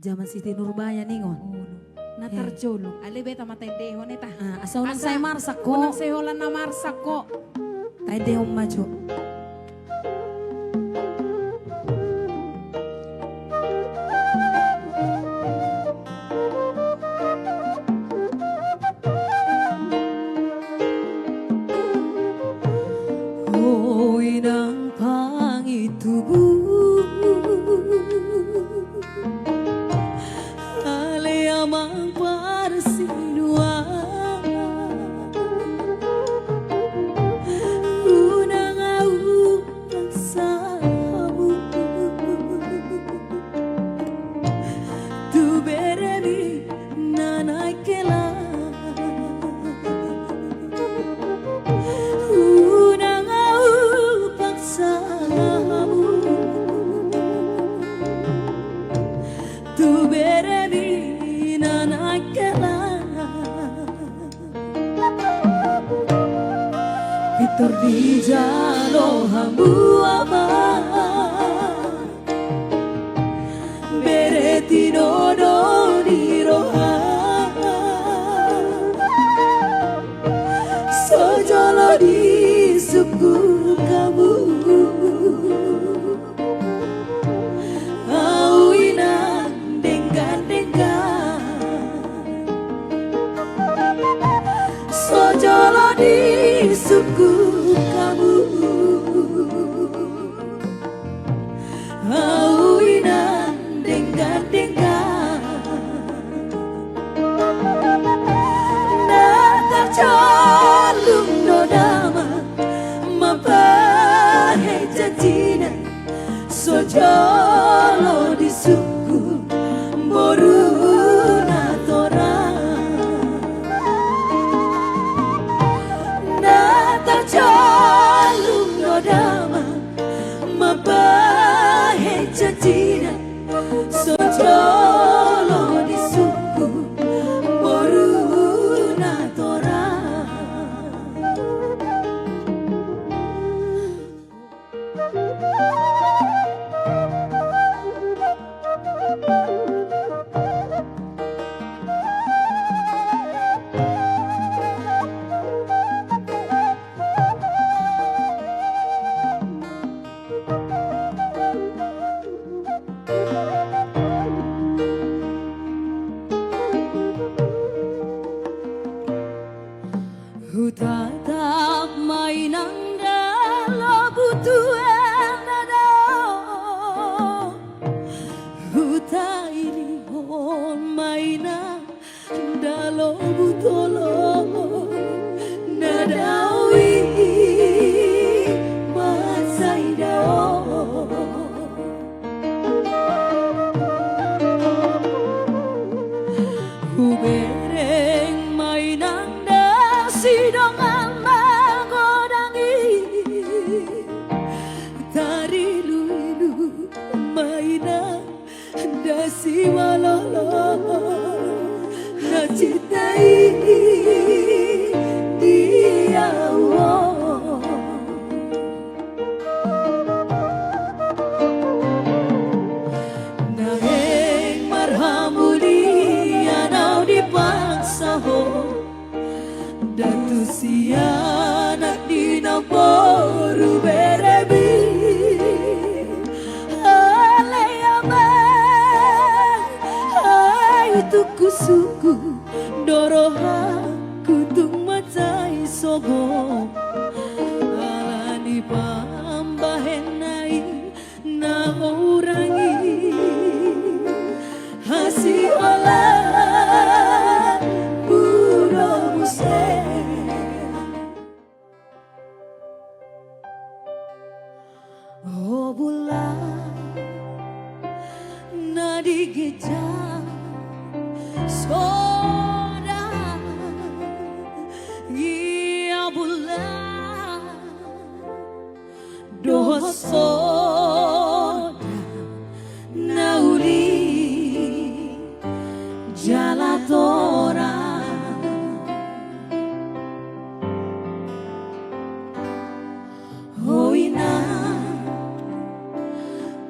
Zaman Siti Nurbaya ningon. Na tarjolo. Ali beta matay deho neta. Asa unang say marsak ko. Unang seholan na marsak ko. Tay dehong majo. Hoy ng pangitubo alayamang para sinua unang aupang sa hamu tu beremi nanay kela unang aupang sa hamu tu beremi Vitor di jalo hambu ama bereti nono di roha sojolo di suku kamu awinan denggan sojolo di suku kamu awinan denggan nata calung nodama mapahe jantina sojolo di suku boruna jalung nodama mabahe jantina sojolo di suku boruna tora Hutatap mainang dalo butuhan nado Huta ini hon mainang dalo butolo nadawi masai dao Hubereng mainang sidongan magodangi tari luilu mainan dasi walolo nacitai dia naheng marhamuli anau dipaksa ho Datu sianak di naporu berebi Alayamang Ay tuku suku Doroha kutung macai sobo Alani pambahenai na urangi Hasi olah Buro musik Oh bulan nadi geja soda ya bulan dosoda nauli jalatora hoina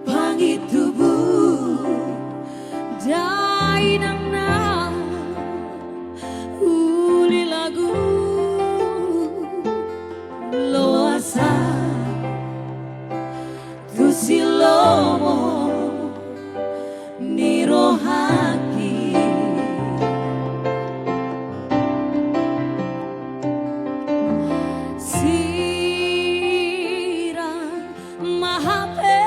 pangitubu dai nang na uli lagu loasa tu silomo ni rohaki sirang mahape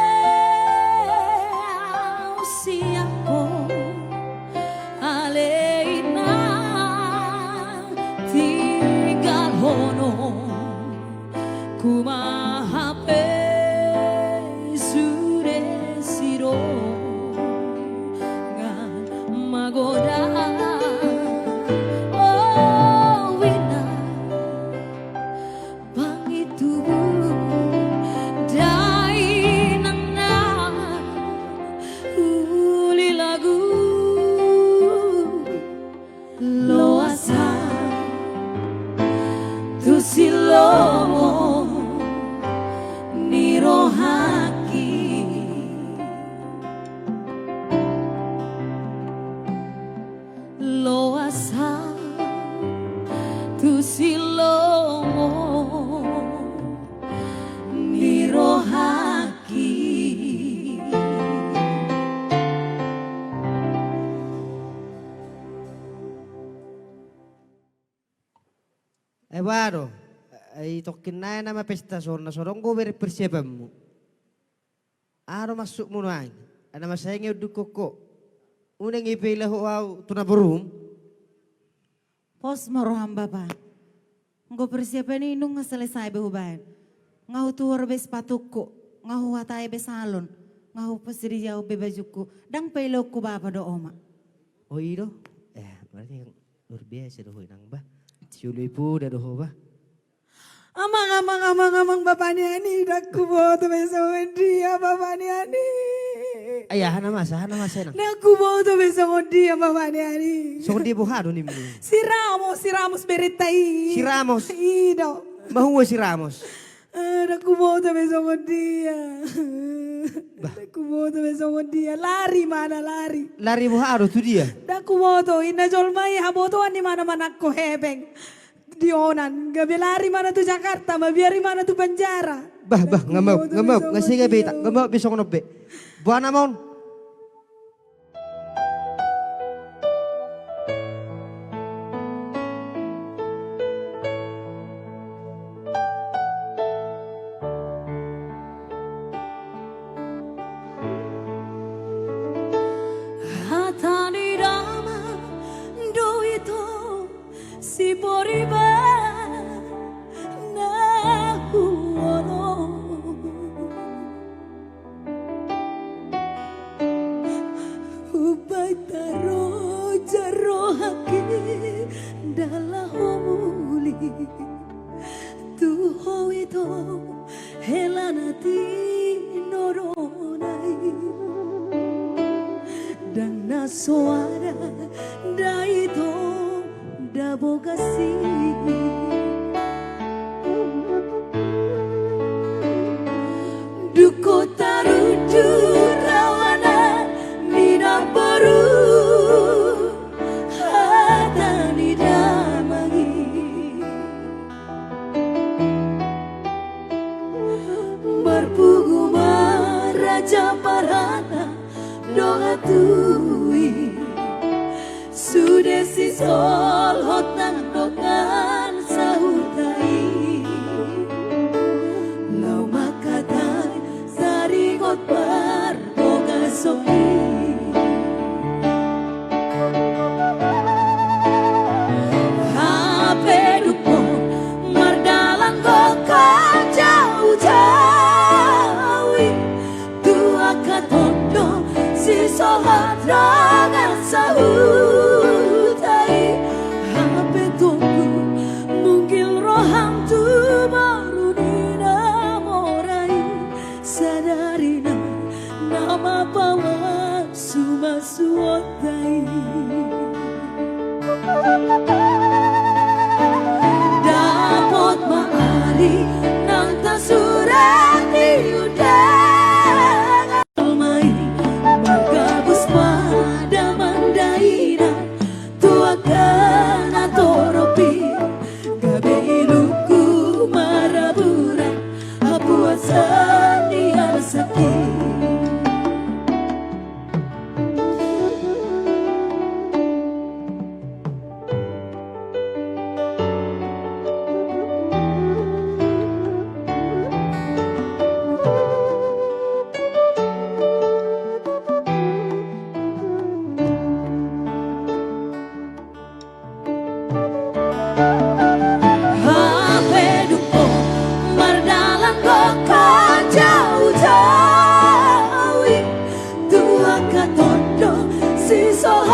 siako aleina tinggal hono kumahape sure siro ngan magoda oh wina pangitu dai nang na uli lagu loasa tu silomo ni rohaki loasa tu silomo ni rohaki. Baru, tokin na nama pesta sorna sorong gue berpersiapanmu. Aro masuk munuan, ada masanya udah koko. Unang ipilah wow tunaburum. Pos maroham bapa. Ngo persiapan ini nggak selesai behuban. Ngahu tuar be sepatuku, ngahu watai be salon, ngahu pasiri jauh be bajuku. Dang pelokku bapa do oma. Oh iya, berarti yang luar biasa doh nang bah. Ciuli pu dah doh bah. Amang bapaknya ini dak kuboto besok dia bapaknya ini. Ayah hana masa nang. Dak kuboto besok dia bapaknya ini. So dia buhado nih mu. Si Ramos beritai. Si Ramos. Ido. Mahu si Ramos. Dak kuboto besok dia. Dak kuboto besok dia. Lari mana lari. Lari buhado tu dia. Dak kuboto ina jolmai habotoan di mana-mana ko hebeng. Dionan, gak lari mana tuh Jakarta, biari mana tuh penjara. Bah, nggak mau, ngasih gak beta, nggak mau besok nobe. Buana mon. Hatani rama do itu si boriba na huono ubay taro jaro haki dala homuli tu ho itu helanati noronai dan nasuara daito dabogasi duko tarudu rawana mina baru hatani damangi berpuguma raja parana doa tui sudah si sol hotang dokan sahutai lau makatai sari got par boga soki hape dupo mardalang gokan jauh-jauh tu akan tondo si sohat rangan sahutai hape tunggu mungkin roham tu baru dinamorai sadarina nama bawa suma suotai dapat maali nang tak surat diundang mai bergabus pada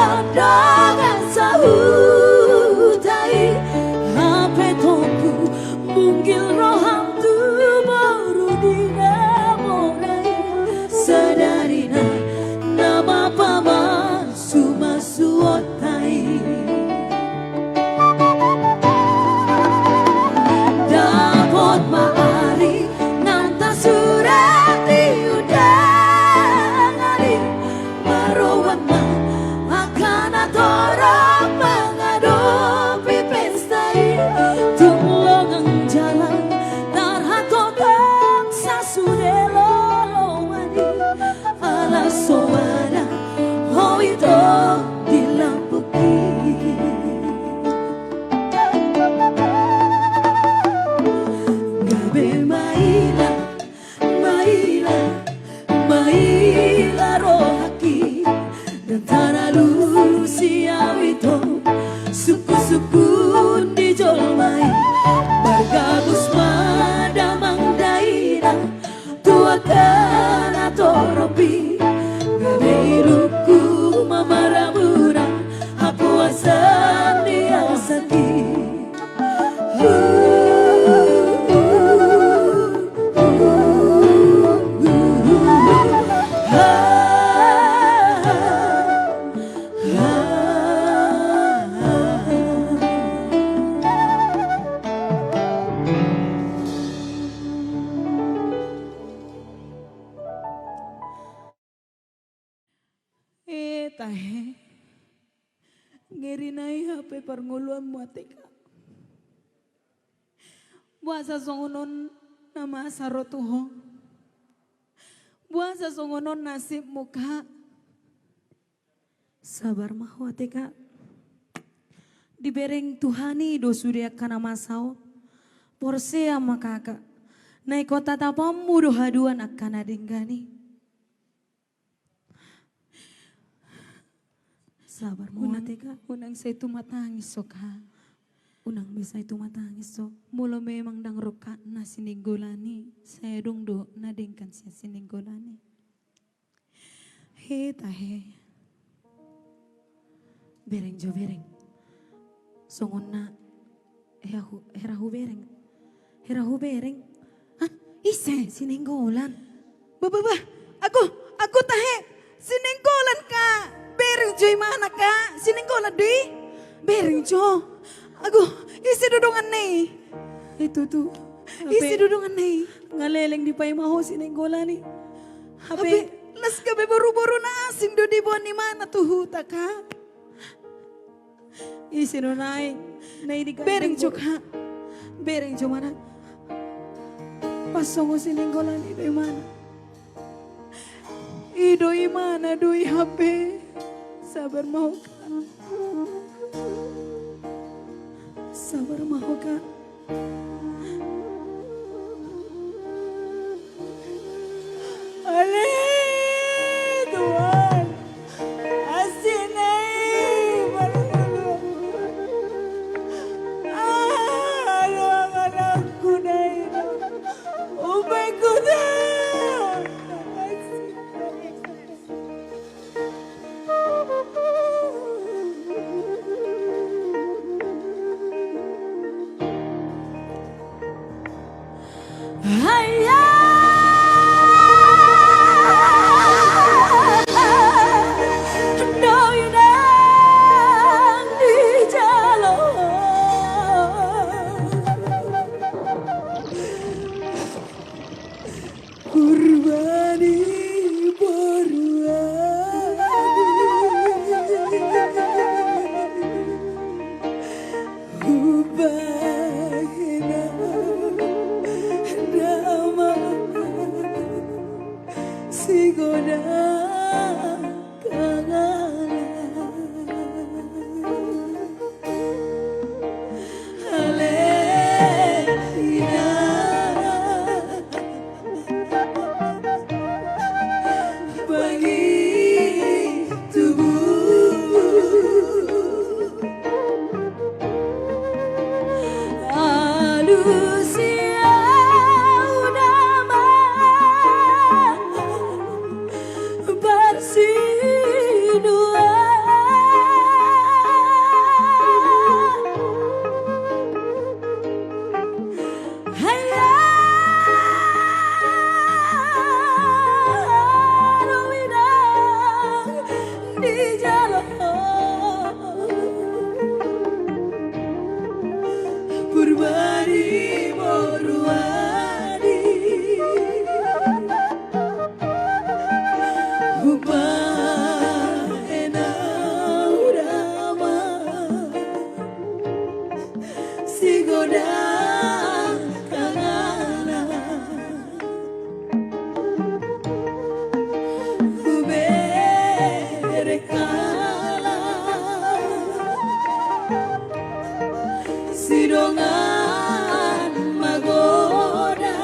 pandangan sahutai hape toku mungkin roham tu baru dinamorai sadarina nama paman sumasuotai dapat maari nanta surat diundang ali maruang akan atorang menghadapi pesta ini tulungan jalan tarhatotang sasudelo lomani ala soana ho itu dilampuki gabe maila maila maila rohaki dan taralu siaw itu suku-suku di jolmai bergabus madamang daerah tuakan atau robi gabiruku mamaramura apuasan dia sakit Tahe ngeri nai hape pernguluan muatika buasa songonon nama sarotuho buasa songonon nasib muka sabar mahwatika dibereng Tuhani do surya kana masao porsea makaka nai kota tapamu do haduan akan adenggani sabar mahwatika unang sa itu matangis sok ha unang bisa itu matangis sok mula memang dang roka na sinigolani saya dong do nadengkan siya sinigolani he tahe bereng jo bereng songon na herahu bereng ah ise sininggolan bah aku tahe sininggolan ka bereng jo mana ka sininggolan di bereng jo aku isi dudungan nih itu tuh isi dudungan nih ngaleleng di pai maho sininggolan nih Hape las kabe buru-buru na asing do di buan ni mana tuh huta ka isi no nai di bereng jo ka bereng jo mana pasongo sininggolan ido mana ido mana doi hape sabar mau ka sabar mau ka ale Tuhan asin anakku dai ubay ko songan magoda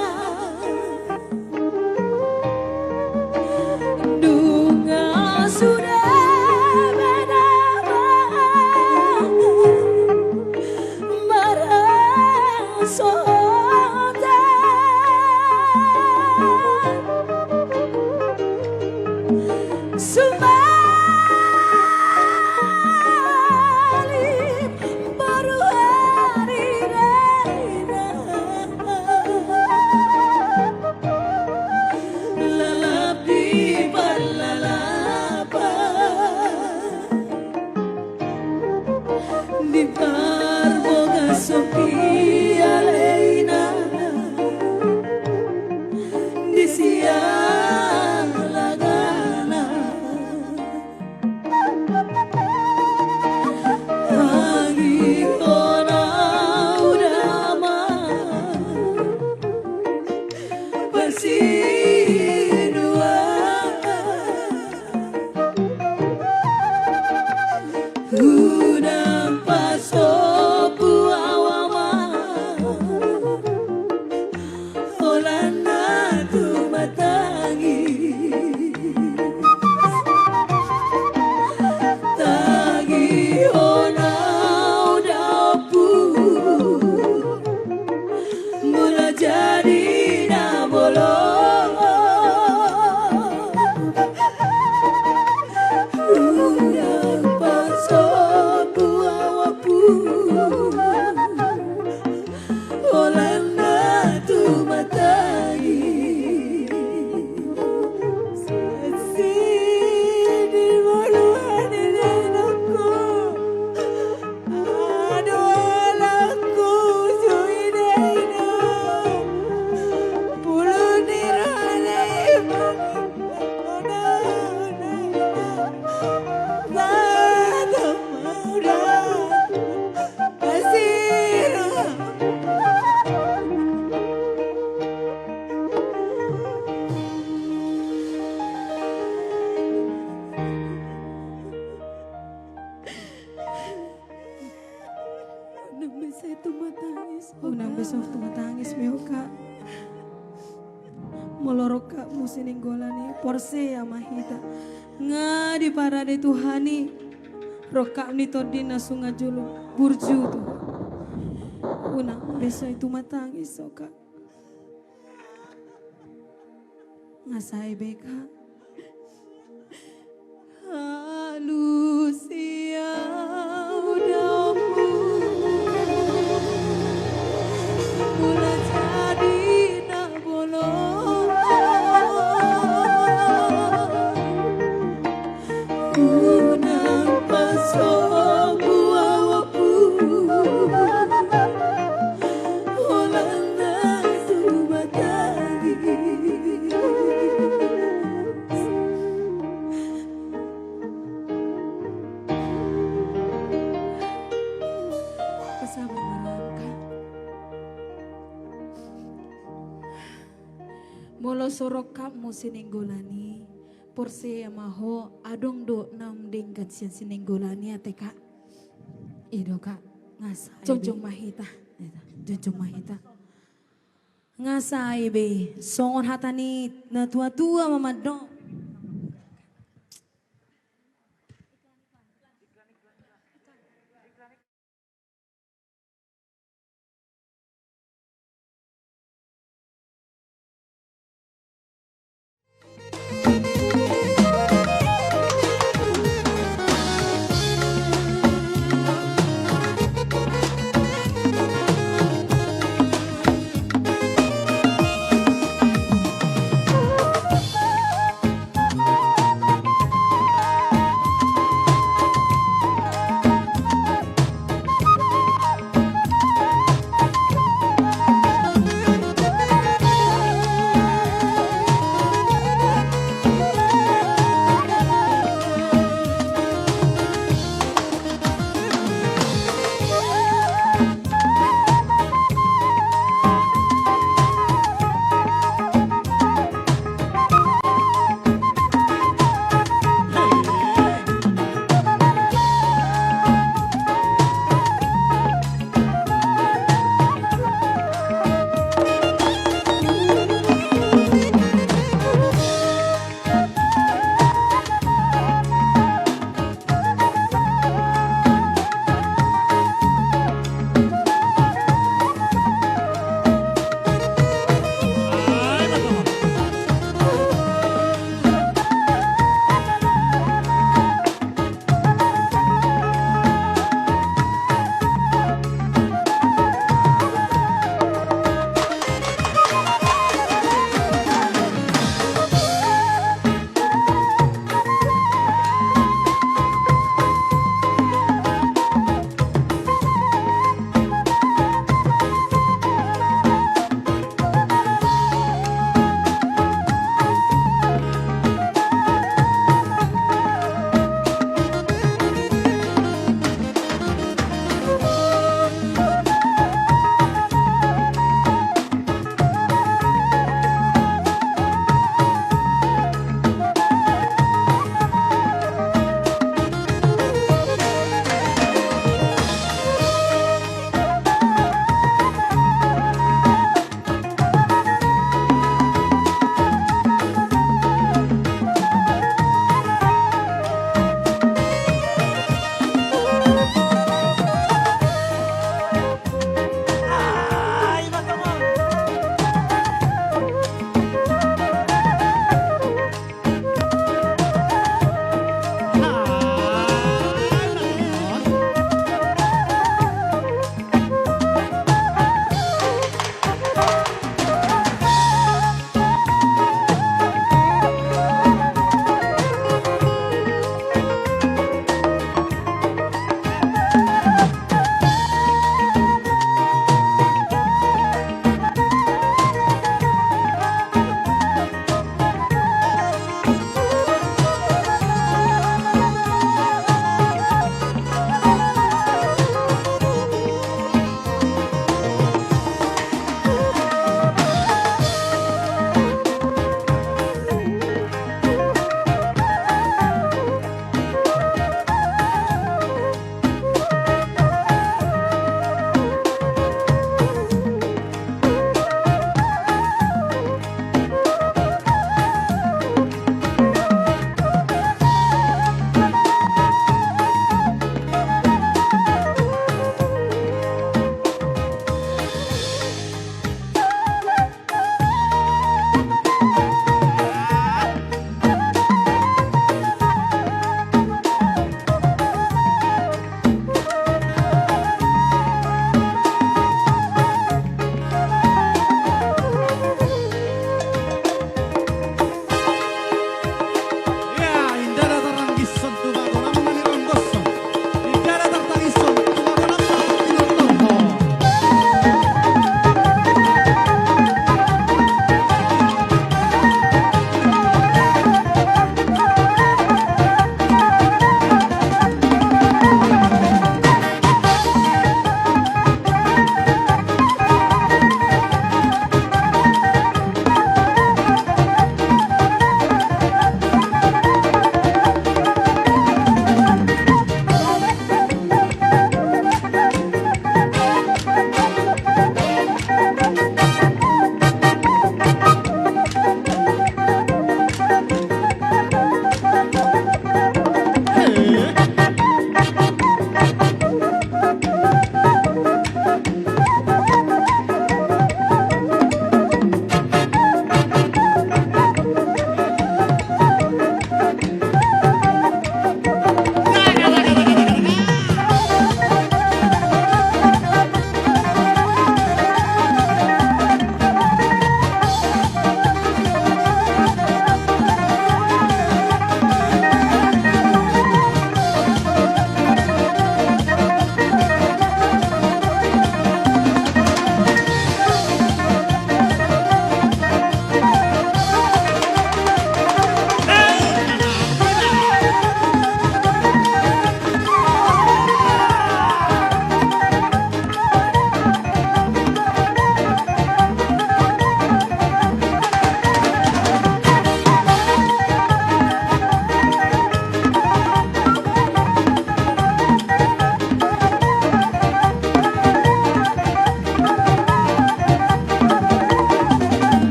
dunga sudah bernama barang songan Sumali baru hari raya lalap di berlalapan di parboga sopi alena di siang lagana pagi ona udama bersinua udang pasopu awama olana tu matangi tagi ona udapu mula jadi nabolong udang pasopu awapu olana tu matangi sini maluan denganku aduh laku suidena puluh nirane Bata muda Asira Unang bisa itu matangis Unang besok tu matangis meoka. Moloroka musininggolan porse ya mahita. Nga di parade Tuhani. Roka ni todina sunga julu burju tu. Unang besok itu matangis soka. Ngasai beka. Halusia udamu mula jadi nak bolong unang pasobu awapu olana subatagi Pasabot marangka. Molo sorok kamu sininggolani. Porse amaho adong do nam dingkat sian sininggolani ateka. Ido kak ngasai. Jonjong mahita. Jonjong mahita. Ngasai be. Songon hatani na tua-tua mamadong.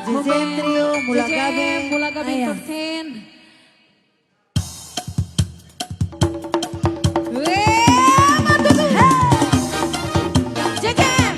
Jejen Trio, Mula Jejen, Gabe. Mula Gabe Ayah. Entertain. Weh, mantu tuh. Jejen.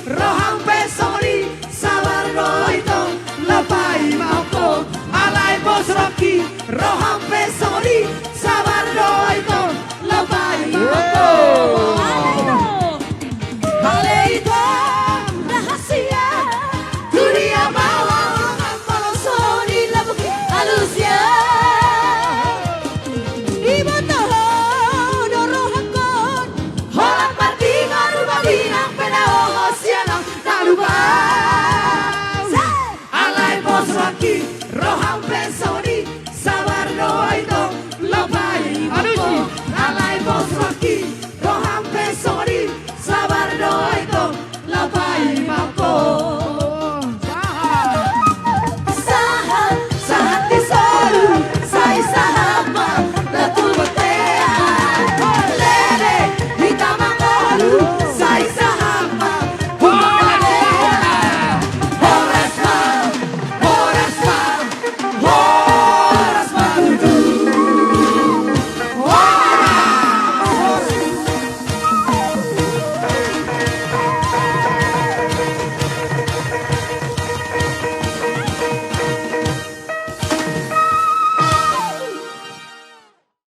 Roja